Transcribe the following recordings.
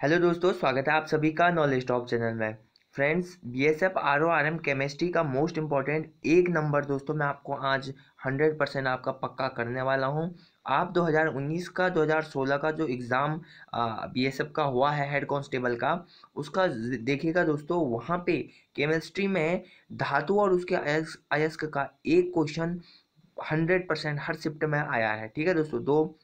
Hello दोस्तों, स्वागत है आप सभी का नॉलेज टॉप चैनल में। फ्रेंड्स, बीएसएफ आरओआरएम केमिस्ट्री का मोस्ट इम्पॉर्टेंट एक नंबर दोस्तों मैं आपको आज 100% आपका पक्का करने वाला हूं। आप 2019 का 2016 का जो एग्ज़ाम बीएसएफ का हुआ है हेड कांस्टेबल का, उसका देखिएगा दोस्तों, वहां पे केमिस्ट्री में धातु और उसके अयस्क का एक क्वेश्चन 100% हर शिफ्ट में आया है। ठीक है दोस्तों, दो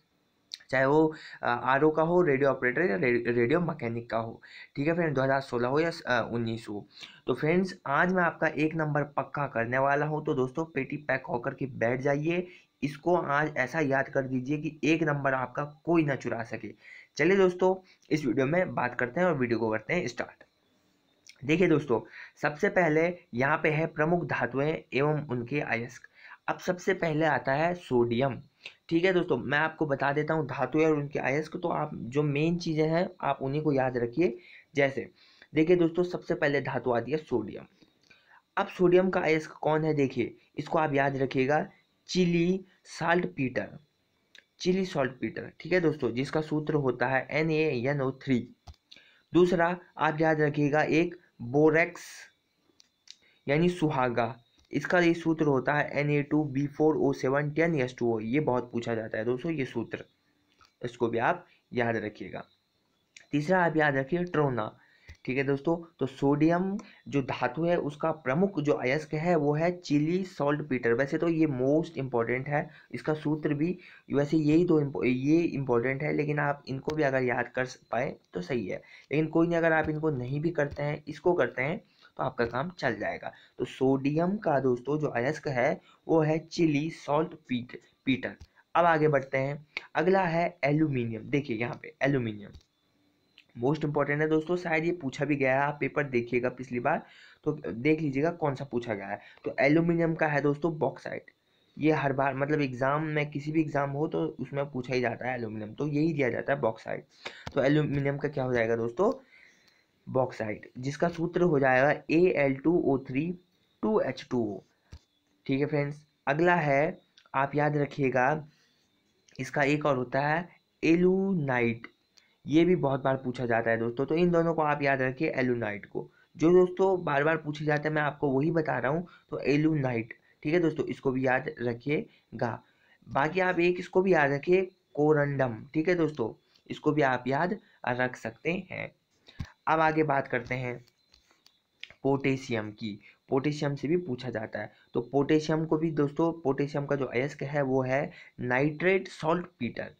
चाहे वो आरओ का हो, रेडियो ऑपरेटर या रेडियो मैकेनिक का हो। ठीक है फ्रेंड, 2016 हो या 19 हो। तो फ्रेंड्स, आज मैं आपका एक नंबर पक्का करने वाला हूं। तो दोस्तों, पेटी पैक होकर के बैठ जाइए। इसको आज ऐसा याद कर दीजिए कि एक नंबर आपका कोई ना चुरा सके। चलिए दोस्तों, इस वीडियो में बात करते हैं और वीडियो को करते हैं स्टार्ट। देखिए दोस्तों, सबसे पहले यहाँ पे है प्रमुख धातुएं एवं उनके अयस्क। अब सबसे पहले आता है सोडियम। ठीक है दोस्तों, मैं आपको बता देता हूँ धातुएं और उनके अयस्क, तो आप जो मेन चीज़ें हैं आप उन्हीं को याद रखिए। जैसे देखिए दोस्तों, सबसे पहले धातु आती है सोडियम। अब सोडियम का अयस्क कौन है, देखिए इसको आप याद रखिएगा, Chile saltpetre. Chile saltpetre, ठीक है दोस्तों, जिसका सूत्र होता है NaNO3। दूसरा आप याद रखिएगा एक बोरेक्स यानी सुहागा। इसका ये सूत्र होता है Na2B4O7 10S2O। ये बहुत पूछा जाता है दोस्तों ये सूत्र, इसको भी आप याद रखिएगा। तीसरा आप याद रखिए ट्रोना। ठीक है दोस्तों, तो सोडियम जो धातु है उसका प्रमुख जो अयस्क है वो है चिली सॉल्ट पीटर। वैसे तो ये मोस्ट इंपॉर्टेंट है, इसका सूत्र भी वैसे यही ये इंपॉर्टेंट है, लेकिन आप इनको भी अगर याद कर पाए तो सही है। लेकिन कोई नहीं, अगर आप इनको नहीं भी करते हैं, इसको करते हैं, तो आपका काम चल जाएगा। तो सोडियम का दोस्तों जो अयस्क है वो है चिली सॉल्ट पीटर। अब आगे बढ़ते हैं, अगला है एल्यूमिनियम। देखिए यहाँ पे एल्यूमिनियम मोस्ट इंपॉर्टेंट है दोस्तों, शायद ये पूछा भी गया है, आप पेपर देखिएगा पिछली बार तो देख लीजिएगा कौन सा पूछा गया है। तो एल्यूमिनियम का है दोस्तों बॉक्साइट। ये हर बार मतलब एग्जाम में किसी भी एग्जाम हो तो उसमें पूछा ही जाता है एल्यूमिनियम, तो यही दिया जाता है बॉक्साइट। तो एल्यूमिनियम का क्या हो जाएगा दोस्तों, बॉक्साइट, जिसका सूत्र हो जाएगा Al2O3 2H2O। ठीक है फ्रेंड्स, अगला है, आप याद रखिएगा, इसका एक और होता है एलुनाइट। ये भी बहुत बार पूछा जाता है दोस्तों, तो इन दोनों को आप याद रखिए, एलुनाइट को। जो दोस्तों बार बार पूछे जाते हैं मैं आपको वही बता रहा हूँ, तो एलुनाइट। ठीक है दोस्तों, इसको भी याद रखिएगा। बाकी आप एक इसको भी याद रखिए, कोरंडम। ठीक है दोस्तों, इसको भी आप याद रख सकते हैं। अब आगे बात करते हैं पोटेशियम की। पोटेशियम से भी पूछा जाता है, तो पोटेशियम को भी दोस्तों, पोटेशियम का जो अयस्क है वो है नाइट्रेट सॉल्ट पीटर,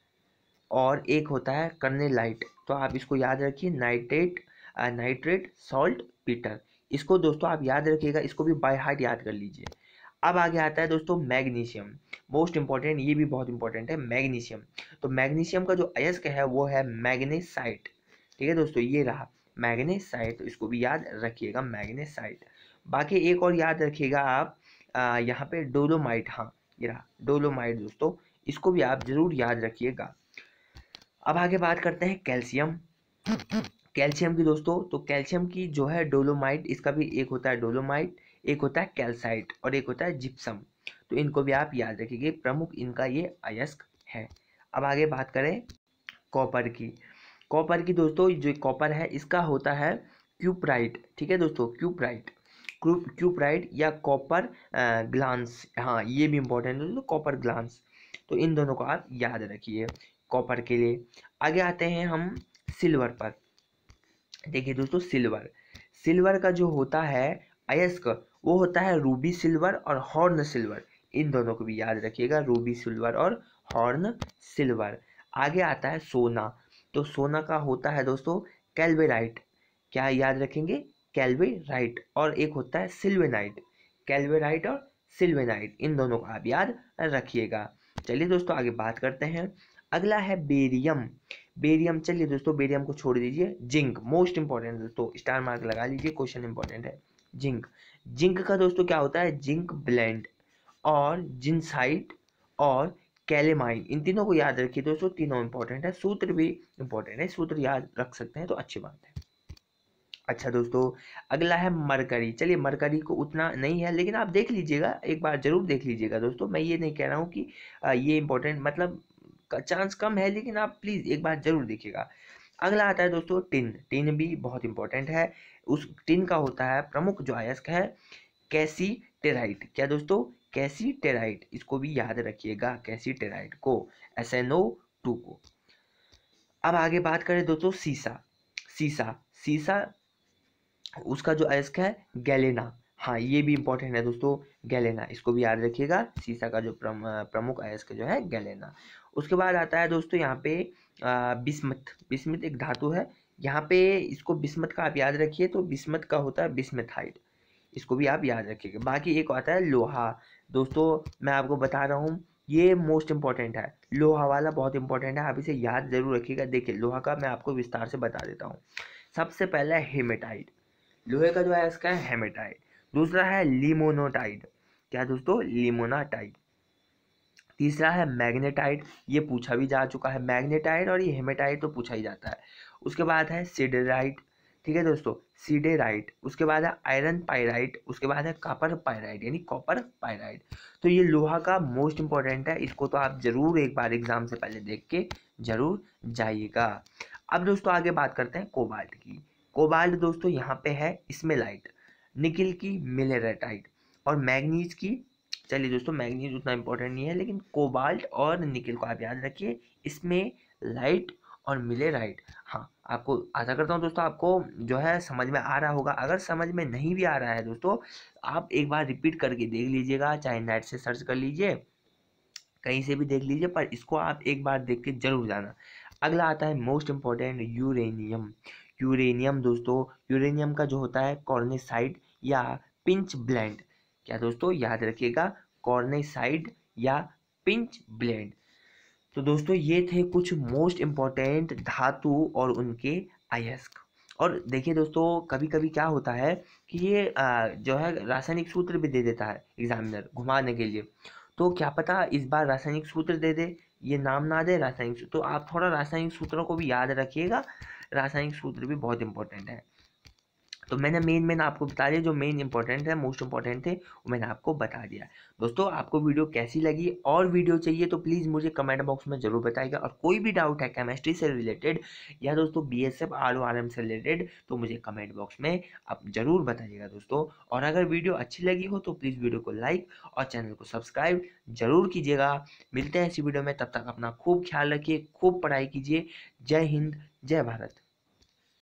और एक होता है कर्नेलाइट। तो आप इसको याद रखिए, नाइट्रेट सॉल्ट पीटर। इसको दोस्तों आप याद रखिएगा, इसको भी बाय हार्ट याद कर लीजिए। अब आगे आता है दोस्तों मैग्नीशियम, मोस्ट इंपॉर्टेंट, ये भी बहुत इंपॉर्टेंट है मैग्नीशियम। तो मैग्नीशियम का जो अयस्क है वो है मैग्नेसाइट। ठीक है दोस्तों, ये रहा मैग्नेसाइट, तो इसको भी याद रखिएगा मैग्नेसाइट। बाकी एक और याद रखिएगा आप, यहाँ पे डोलोमाइट। हाँ, ये रहा डोलोमाइट दोस्तों, इसको भी आप जरूर याद रखिएगा। अब आगे बात करते हैं कैल्शियम। कैल्शियम की दोस्तों, तो कैल्शियम की जो है डोलोमाइट, इसका भी एक होता है डोलोमाइट, एक होता है कैल्साइट और एक होता है जिप्सम। तो इनको भी आप याद रखिए, प्रमुख इनका ये अयस्क है। अब आगे बात करें कॉपर की। कॉपर की दोस्तों, जो कॉपर है इसका होता है क्यूप्राइट। ठीक है दोस्तों, क्यूप्राइट, क्यूप्राइट या कॉपर ग्लांस। हाँ, ये भी इंपॉर्टेंट है दोस्तों, कॉपर ग्लांस। तो इन दोनों को आप याद रखिए कॉपर के लिए। आगे आते हैं हम सिल्वर पर। देखिए दोस्तों, सिल्वर, सिल्वर का जो होता है अयस्क वो होता है रूबी सिल्वर और हॉर्न सिल्वर। इन दोनों को भी याद रखिएगा, रूबी सिल्वर और हॉर्न सिल्वर। आगे आता है सोना। तो सोना का होता है दोस्तों कैल्वेराइट। क्या याद रखेंगे, कैल्वेराइट, और एक होता है सिल्वेनाइट। कैल्वेराइट और सिल्वेनाइट, इन दोनों को आप याद रखिएगा। चलिए दोस्तों, आगे बात करते हैं, अगला है बेरियम। बेरियम, चलिए दोस्तों बेरियम को छोड़ दीजिए। जिंक, मोस्ट इंपॉर्टेंट दोस्तों, स्टार मार्क लगा लीजिए, क्वेश्चन इंपॉर्टेंट है। जिंक, जिंक का दोस्तों क्या होता है, जिंक ब्लेंड और जिंसाइट और कैलेमाइन, इन तीनों को याद रखिए दोस्तों, तीनों इंपॉर्टेंट है। सूत्र भी इंपॉर्टेंट है, सूत्र याद रख सकते हैं तो अच्छी बात है। अच्छा दोस्तों, अगला है मरकरी। चलिए मरकरी को उतना नहीं है, लेकिन आप देख लीजिएगा, एक बार जरूर देख लीजिएगा दोस्तों। मैं ये नहीं कह रहा हूँ कि ये इंपॉर्टेंट, मतलब चांस कम है, लेकिन आप प्लीज़ एक बार जरूर देखिएगा। अगला आता है दोस्तों टिन। टिन भी बहुत इंपॉर्टेंट है। उस टिन का होता है प्रमुख जो अयस्क है कैसीटेराइट। क्या दोस्तों? कैसीटेराइट, इसको भी याद रखिएगा, कैसीटेराइट को, SnO2 को। अब आगे बात करें दोस्तों सीसा। सीसा सीसा उसका जो अयस्क है गैलेना। हाँ, ये भी इंपॉर्टेंट है दोस्तों, गैलेना, इसको भी याद रखिएगा। सीसा का जो प्रमुख अयस्क जो है गैलेना। उसके बाद आता है दोस्तों यहाँ पे बिस्मथ। बिस्मथ एक धातु है, यहाँ पे इसको बिस्मथ का आप याद रखिए, तो बिस्मथ का होता है बिस्मथाइड, इसको भी आप याद रखिएगा। बाकी एक आता है लोहा। दोस्तों मैं आपको बता रहा हूँ, ये मोस्ट इंपॉर्टेंट है, लोहा वाला बहुत इंपॉर्टेंट है, आप इसे याद जरूर रखिएगा। देखिए लोहा का मैं आपको विस्तार से बता देता हूँ। सबसे पहला है हेमेटाइट, लोहे का जो है इसका है हेमेटाइट। दूसरा है लिमोनोटाइड। क्या दोस्तों? लिमोनाटाइड। तीसरा है मैग्नेटाइट, ये पूछा भी जा चुका है, मैग्नेटाइट और ये हेमेटाइट तो पूछा ही जाता है। उसके बाद है सिडेराइट, ठीक है दोस्तों, सिडेराइट। उसके बाद है आयरन पाइराइट। उसके बाद है कॉपर पाइराइट यानी कॉपर पाइराइट। तो ये लोहा का मोस्ट इंपॉर्टेंट है, इसको तो आप जरूर एक बार एग्जाम से पहले देख के जरूर जाइएगा। अब दोस्तों आगे बात करते हैं कोबाल्ट की। कोबाल्ट दोस्तों यहाँ पे है स्मेलाइट, निकिल की मिलेराइटाइट, और मैग्नीज की, चलिए दोस्तों मैग्नीज उतना इंपॉर्टेंट नहीं है, लेकिन कोबाल्ट और निकिल को आप याद रखिए, इसमें लाइट और मिलेराइट। हाँ, आपको आशा करता हूँ दोस्तों आपको जो है समझ में आ रहा होगा। अगर समझ में नहीं भी आ रहा है दोस्तों, आप एक बार रिपीट करके देख लीजिएगा, चाहे नेट से सर्च कर लीजिए, कहीं से भी देख लीजिए, पर इसको आप एक बार देख के जरूर जाना। अगला आता है मोस्ट इम्पॉर्टेंट, यूरेनियम। यूरेनियम दोस्तों, यूरेनियम का जो होता है कॉर्नेसाइड या पिंच ब्लेंड। क्या दोस्तों? याद रखिएगा, कॉर्नेसाइड या पिंच ब्लेंड। तो दोस्तों ये थे कुछ मोस्ट इम्पॉर्टेंट धातु और उनके अयस्क। और देखिए दोस्तों कभी कभी क्या होता है कि ये जो है रासायनिक सूत्र भी दे देता है एग्जामिनर घुमाने के लिए। तो क्या पता इस बार रासायनिक सूत्र दे दे, ये नाम ना दे रासायनिक सूत्र, तो आप थोड़ा रासायनिक सूत्रों को भी याद रखिएगा। रासायनिक सूत्र भी बहुत इंपॉर्टेंट है। तो मैंने मेन आपको बता दिया, जो मेन इंपॉर्टेंट है, मोस्ट इंपॉर्टेंट थे, वो मैंने आपको बता दिया। दोस्तों आपको वीडियो कैसी लगी, और वीडियो चाहिए तो प्लीज़ मुझे कमेंट बॉक्स में जरूर बताइएगा। और कोई भी डाउट है केमिस्ट्री से रिलेटेड या दोस्तों BSF RORM से रिलेटेड, तो मुझे कमेंट बॉक्स में आप जरूर बताइएगा दोस्तों। और अगर वीडियो अच्छी लगी हो तो प्लीज़ वीडियो को लाइक और चैनल को सब्सक्राइब जरूर कीजिएगा। मिलते हैं इसी वीडियो में, तब तक अपना खूब ख्याल रखिए, खूब पढ़ाई कीजिए। जय हिंद, जय भारत।